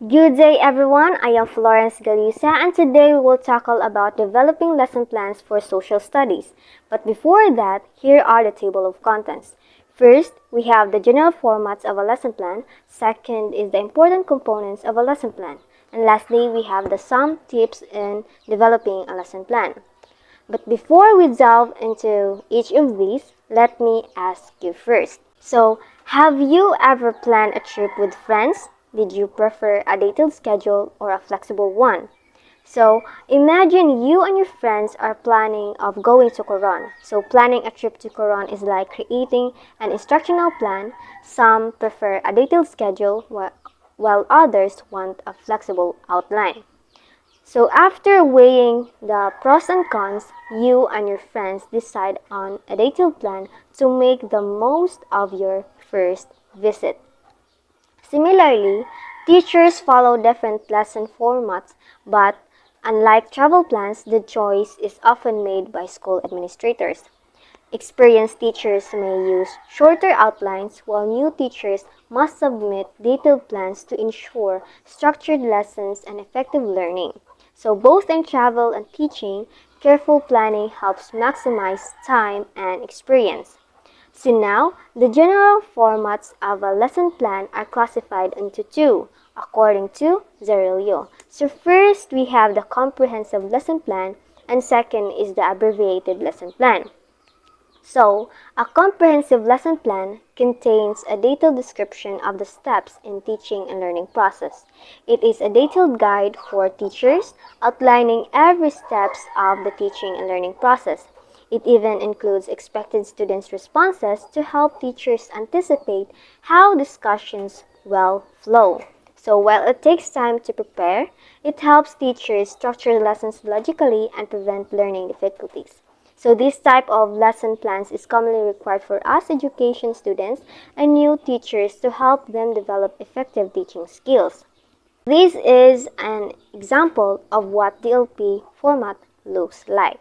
Good day everyone, I am Florence Galisa and today we will tackle about developing lesson plans for social studies. But before that, here are the table of contents. First, we have the general formats of a lesson plan. Second is the important components of a lesson plan. And lastly, we have the some tips in developing a lesson plan. But before we delve into each of these, let me ask you first. So, have you ever planned a trip with friends? Did you prefer a detailed schedule or a flexible one? So, imagine you and your friends are planning of going to Coron. So, planning a trip to Coron is like creating an instructional plan. Some prefer a detailed schedule while others want a flexible outline. So after weighing the pros and cons, you and your friends decide on a detailed plan to make the most of your first visit. Similarly, teachers follow different lesson formats, but unlike travel plans, the choice is often made by school administrators. Experienced teachers may use shorter outlines, while new teachers must submit detailed plans to ensure structured lessons and effective learning. So, both in travel and teaching, careful planning helps maximize time and experience. So now, the general formats of a lesson plan are classified into two, according to Zarillo. So first, we have the comprehensive lesson plan, and second is the abbreviated lesson plan. So, a comprehensive lesson plan contains a detailed description of the steps in teaching and learning process. It is a detailed guide for teachers outlining every steps of the teaching and learning process. It even includes expected students' responses to help teachers anticipate how discussions will flow. So while it takes time to prepare, it helps teachers structure lessons logically and prevent learning difficulties. So this type of lesson plans is commonly required for us education students and new teachers to help them develop effective teaching skills. This is an example of what DLP format looks like.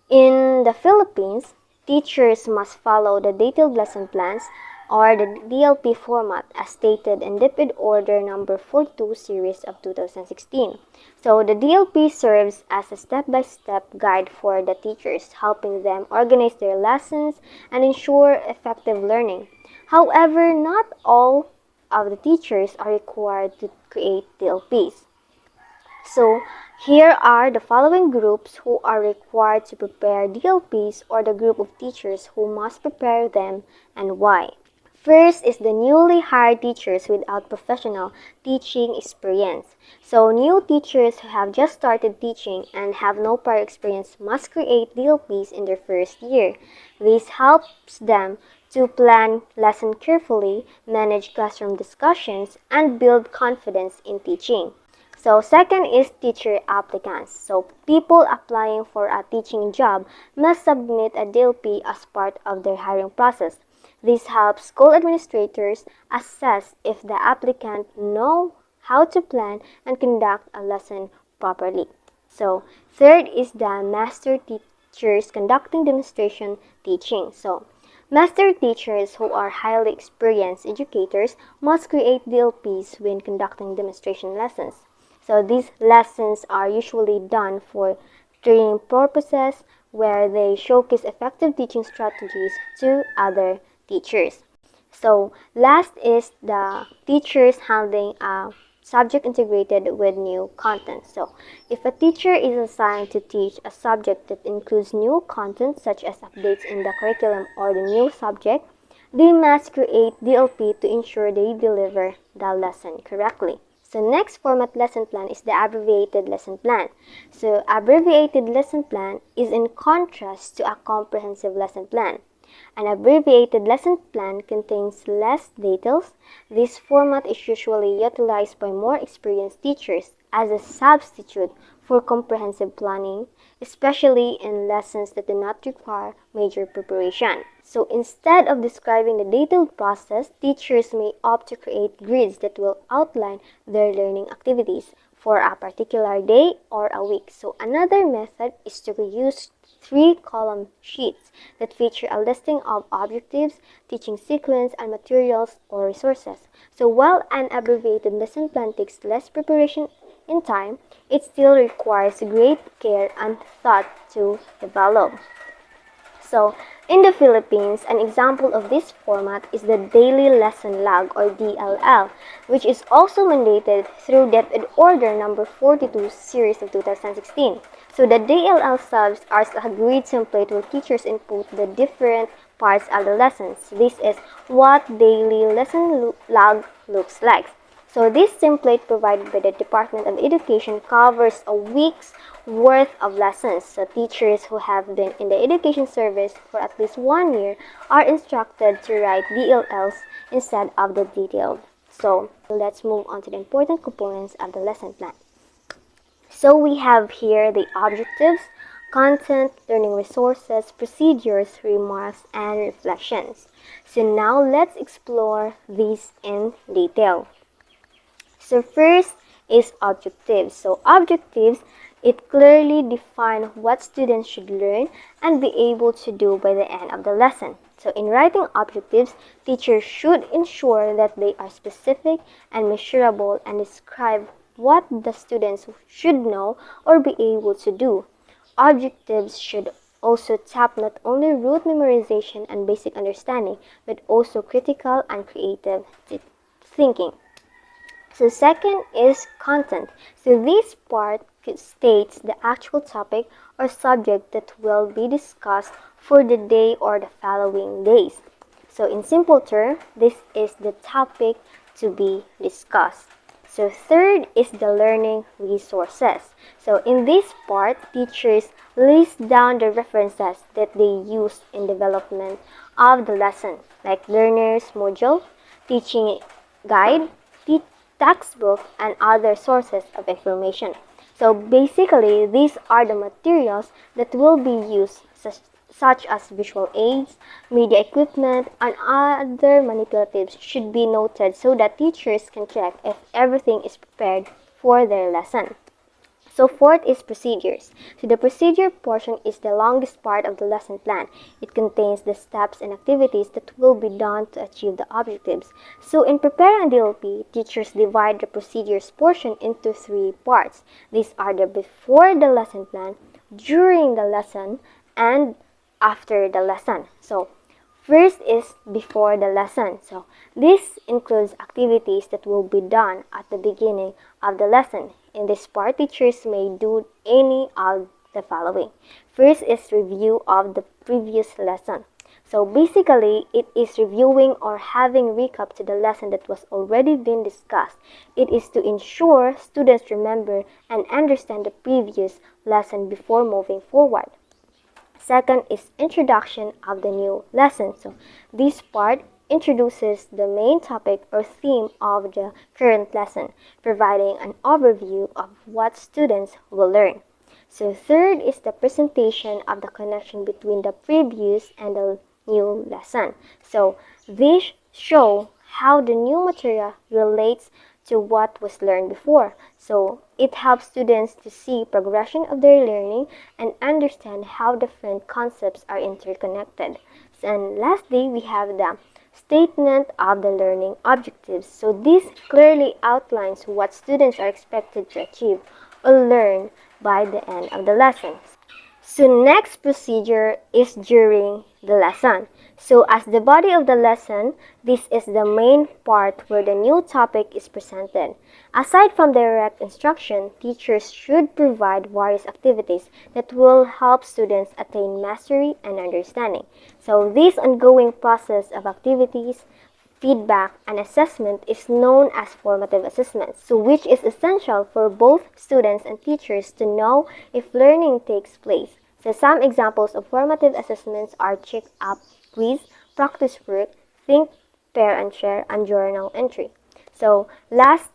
In the Philippines, teachers must follow the detailed lesson plans or the DLP format as stated in DepEd Order number 42 series of 2016. So the DLP serves as a step-by-step guide for the teachers, helping them organize their lessons and ensure effective learning. However, not all of the teachers are required to create DLPs. So, here are the following groups who are required to prepare DLPs or the group of teachers who must prepare them and why. First is the newly hired teachers without professional teaching experience. So, new teachers who have just started teaching and have no prior experience must create DLPs in their first year. This helps them to plan lesson carefully, manage classroom discussions, and build confidence in teaching. So second is teacher applicants. So people applying for a teaching job must submit a DLP as part of their hiring process. This helps school administrators assess if the applicant know how to plan and conduct a lesson properly. So third is the master teachers conducting demonstration teaching. So master teachers who are highly experienced educators must create DLPs when conducting demonstration lessons. So these lessons are usually done for training purposes where they showcase effective teaching strategies to other teachers. So last is the teachers handling a subject integrated with new content. So if a teacher is assigned to teach a subject that includes new content such as updates in the curriculum or the new subject, they must create DLP to ensure they deliver the lesson correctly. So next format lesson plan is the abbreviated lesson plan. So abbreviated lesson plan is in contrast to a comprehensive lesson plan. An abbreviated lesson plan contains less details. This format is usually utilized by more experienced teachers as a substitute for comprehensive planning, especially in lessons that do not require major preparation. So instead of describing the detailed process, teachers may opt to create grids that will outline their learning activities for a particular day or a week. So another method is to reuse 3-column sheets that feature a listing of objectives, teaching sequence, and materials or resources. So while an abbreviated lesson plan takes less preparation in time, it still requires great care and thought to develop. So, in the Philippines, an example of this format is the Daily Lesson Log or DLL, which is also mandated through DepEd Order number 42 series of 2016. So, the DLL serves as a grid template where teachers input the different parts of the lessons. This is what daily lesson log looks like. So this template provided by the Department of Education covers a week's worth of lessons. So teachers who have been in the education service for at least 1 year are instructed to write DLLs instead of the detailed. So let's move on to the important components of the lesson plan. So we have here the objectives, content, learning resources, procedures, remarks, and reflections. So now let's explore these in detail. So first is objectives. So objectives, it clearly defines what students should learn and be able to do by the end of the lesson. So in writing objectives, teachers should ensure that they are specific and measurable and describe what the students should know or be able to do. Objectives should also tap not only rote memorization and basic understanding, but also critical and creative thinking. So second is content. So this part states the actual topic or subject that will be discussed for the day or the following days. So in simple terms, this is the topic to be discussed. So third is the learning resources. So in this part, teachers list down the references that they use in development of the lesson, like learner's module, teaching guide, textbook, and other sources of information. So basically, these are the materials that will be used, such as visual aids, media equipment, and other manipulatives should be noted so that teachers can check if everything is prepared for their lesson. So fourth is procedures. So the procedure portion is the longest part of the lesson plan. It contains the steps and activities that will be done to achieve the objectives. So in Prepare and DLP, teachers divide the procedures portion into 3 parts. These are the before the lesson plan, during the lesson, and after the lesson. So first is before the lesson. So this includes activities that will be done at the beginning of the lesson. In this part, teachers may do any of the following. First is review of the previous lesson. So basically, it is reviewing or having recap to the lesson that was already been discussed. It is to ensure students remember and understand the previous lesson before moving forward. Second is introduction of the new lesson. So this part introduces the main topic or theme of the current lesson, providing an overview of what students will learn. So third is the presentation of the connection between the previous and the new lesson. So this show how the new material relates to what was learned before. So it helps students to see progression of their learning and understand how different concepts are interconnected. And lastly, we have the statement of the learning objectives. So this clearly outlines what students are expected to achieve or learn by the end of the lesson. So next procedure is during the lesson. So as the body of the lesson, this is the main part where the new topic is presented. Aside from direct instruction, teachers should provide various activities that will help students attain mastery and understanding. So this ongoing process of activities, feedback, and assessment is known as formative assessment, so which is essential for both students and teachers to know if learning takes place. So some examples of formative assessments are check-up, quiz, practice work, think, pair and share, and journal entry. So last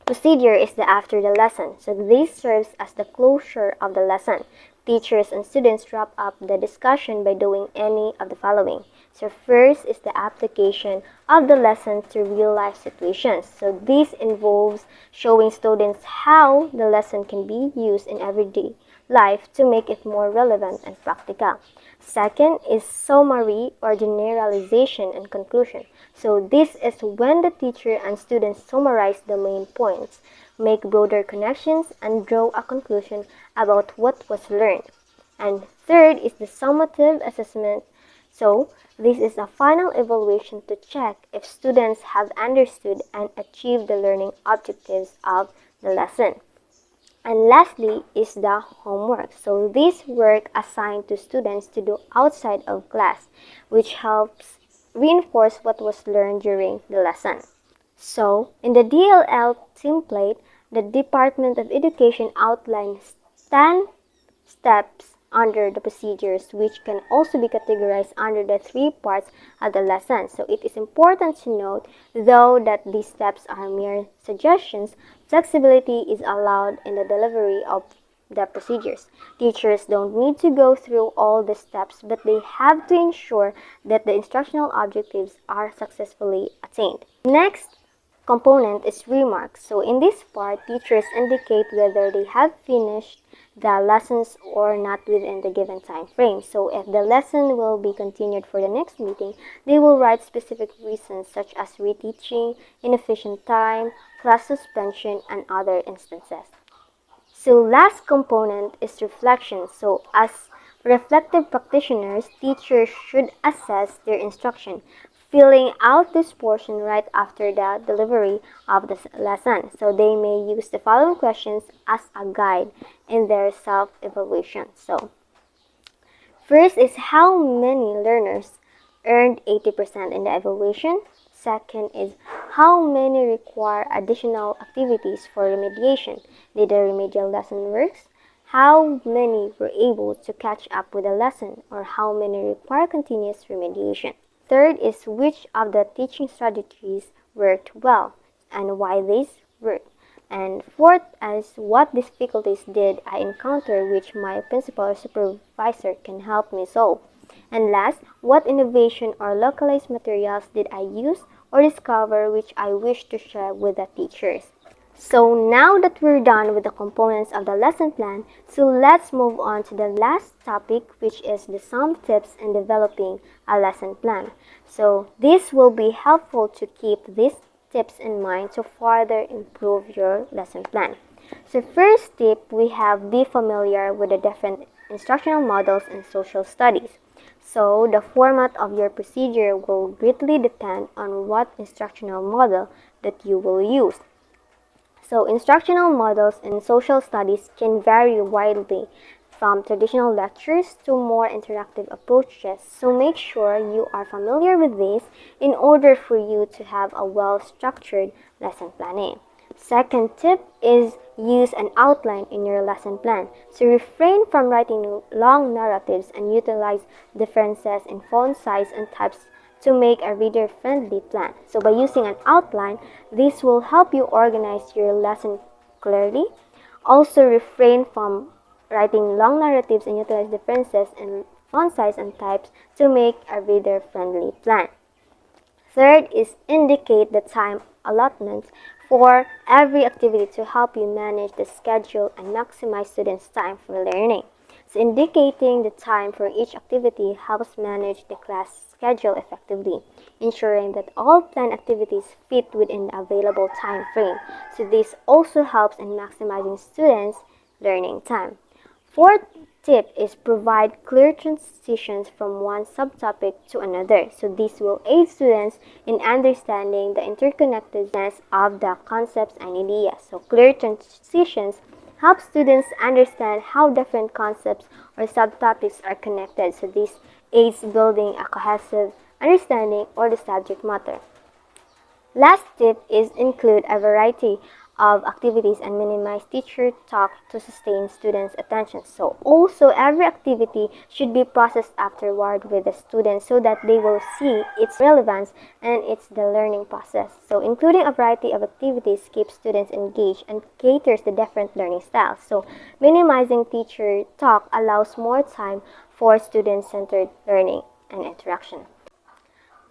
procedure is the after the lesson. So this serves as the closure of the lesson. Teachers and students wrap up the discussion by doing any of the following. So first is the application of the lesson to real life situations. So this involves showing students how the lesson can be used in everyday life to make it more relevant and practical. Second is summary or generalization and conclusion. So this is when the teacher and students summarize the main points, make broader connections, and draw a conclusion about what was learned. And third is the summative assessment. So this is a final evaluation to check if students have understood and achieved the learning objectives of the lesson. And lastly is the homework. So this work assigned to students to do outside of class, which helps reinforce what was learned during the lesson. So in the DLL template, the Department of Education outlines 10 steps under the procedures, which can also be categorized under the 3 parts of the lesson. So it is important to note, though, that these steps are mere suggestions, flexibility is allowed in the delivery of the procedures. Teachers don't need to go through all the steps, but they have to ensure that the instructional objectives are successfully attained. Next component is remarks. So in this part, teachers indicate whether they have finished the lessons or not within the given time frame. So if the lesson will be continued for the next meeting, they will write specific reasons such as reteaching, inefficient time, class suspension, and other instances. So last component is reflection. So as reflective practitioners, teachers should assess their instruction, filling out this portion right after the delivery of the lesson. So they may use the following questions as a guide in their self-evaluation. So first is how many learners earned 80% in the evaluation. Second is how many require additional activities for remediation. Did the remedial lesson works? How many were able to catch up with the lesson, or how many require continuous remediation? Third is which of the teaching strategies worked well and why these worked. And fourth is what difficulties did I encounter which my principal or supervisor can help me solve. And last, what innovation or localized materials did I use or discover which I wish to share with the teachers. So now that we're done with the components of the lesson plan, so let's move on to the last topic, which is some tips in developing a lesson plan. So this will be helpful to keep these tips in mind to further improve your lesson plan. So first tip, we have be familiar with the different instructional models in social studies. So the format of your procedure will greatly depend on what instructional model that you will use. So instructional models in social studies can vary widely from traditional lectures to more interactive approaches. So make sure you are familiar with this in order for you to have a well-structured lesson planning. Second tip is use an outline in your lesson plan. So refrain from writing long narratives and utilize differences in font size and types to make a reader-friendly plan. So by using an outline, this will help you organize your lesson clearly. Also refrain from writing long narratives and utilize differences in font size and types to make a reader-friendly plan. Third is indicate the time allotment for every activity to help you manage the schedule and maximize students' time for learning. So indicating the time for each activity helps manage the class schedule effectively, ensuring that all planned activities fit within the available time frame. So this also helps in maximizing students' learning time. Fourth tip is provide clear transitions from one subtopic to another. So this will aid students in understanding the interconnectedness of the concepts and ideas. So clear transitions help students understand how different concepts or subtopics are connected. So this aids building a cohesive understanding of the subject matter. Last tip is include a variety of activities and minimize teacher talk to sustain students' attention. So also every activity should be processed afterward with the students so that they will see its relevance and it's the learning process. So including a variety of activities keeps students engaged and caters to different learning styles. So minimizing teacher talk allows more time for student-centered learning and interaction.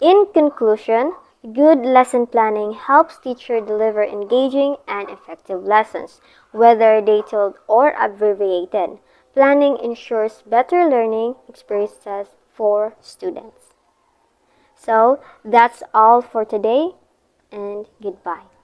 In conclusion, good lesson planning helps teachers deliver engaging and effective lessons, whether detailed or abbreviated. Planning ensures better learning experiences for students. So that's all for today, and goodbye.